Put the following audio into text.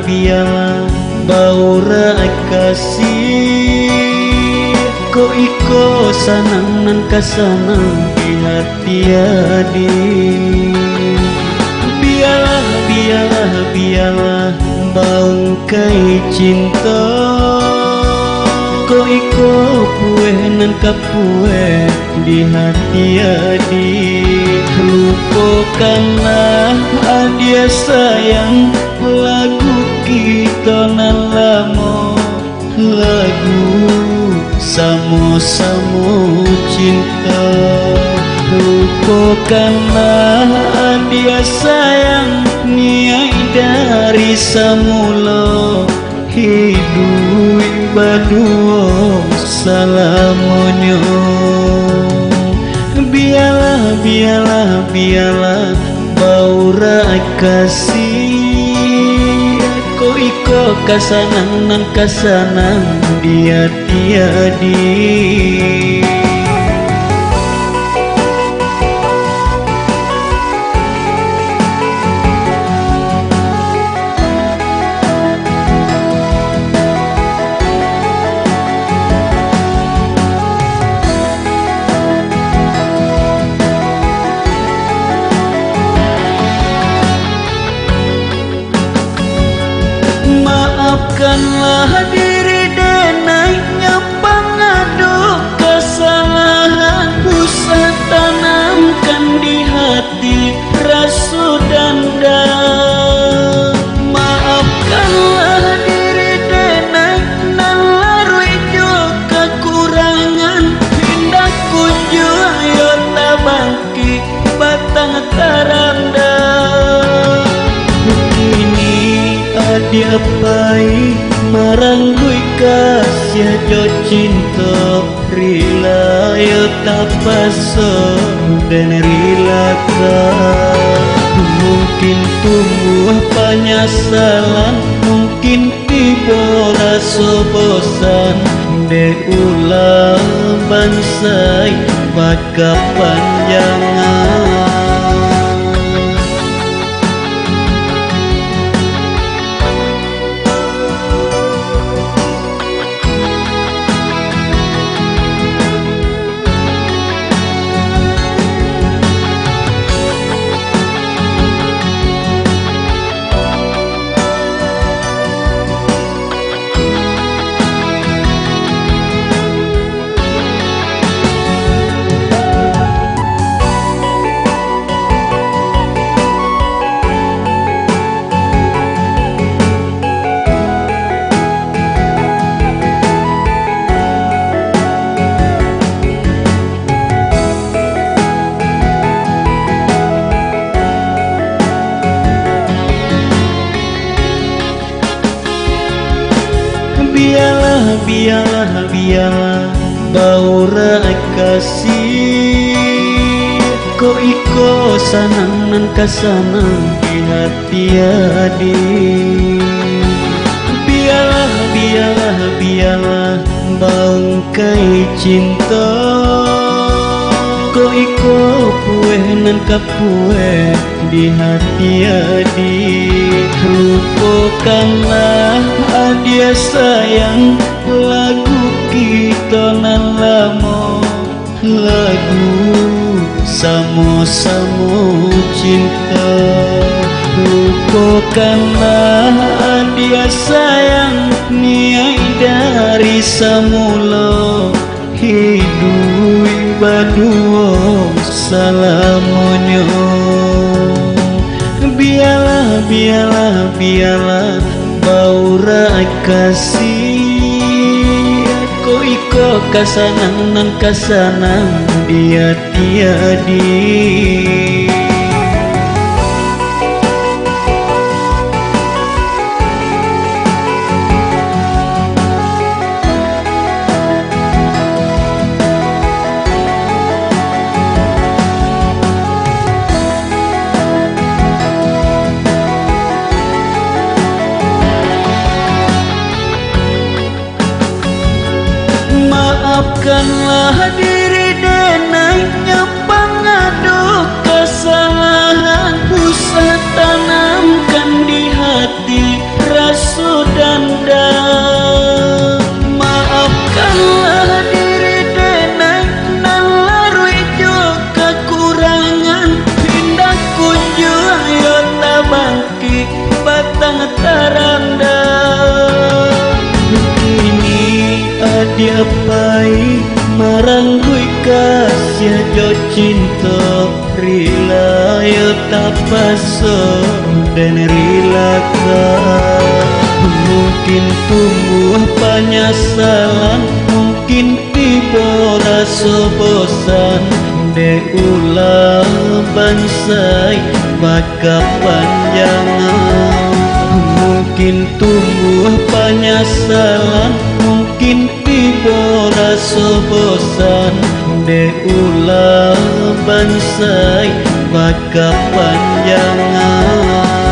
biarlah baura kasih. Ko iko sanang nan kasanang di hati adi. Biarlah bangkai cinta. Ko iko pue nan kapue di hati adi. Lupakanlah adia sayang, lagu kita nan lama, lagu samo-samo cinta. Lupakanlah adia sayang, niai dari semula hidup berdua salamonyo. Biarlah baura kasih. Ko iko kasanang nan kasanang dia tiadi. Maafkanlah diri denai nyapang adu kesalahan. Usah tanamkan di hati rasa dendam. Maafkanlah diri denai nan larui jua kekurangan. Pindah kunjung ayo tabangki batang tarandam. Dia pai maranggui kasih jo cinta. Rila yo tapasa dan rila ka. Mungkin tumbuh penyesalan, mungkin tiba rasa bosan. De ulang bansai baka panjangan. Biarlah baura kasih. Ko iko sanang nan kasanang di hati adi. Biarlah bangkai cinta. Ko iko pue nan kapue di hati adi. Lupakanlah adia sayang, lagu kita nan lama, lagu samo-samo cinta. Lupakanlah adia sayang, niai dari semula hidup berdua salamonyo. Biarlah baura kasih. Ko iko kasanang nan kasanang dia tiadi. Maafkanlah diri denai nyapang adu kesalahan. Usah tanamkan di hati diapai marang kui kasih jo cinta rila yo tapaso dan rila ka. Mungkin tumbuh penyesalan, mungkin tiba rasa bosan, de ulang bansai maka panjangan. Mungkin tumbuh penyesalan, mungkin tiba rasa bosan, de ulang bansai maka panjangan.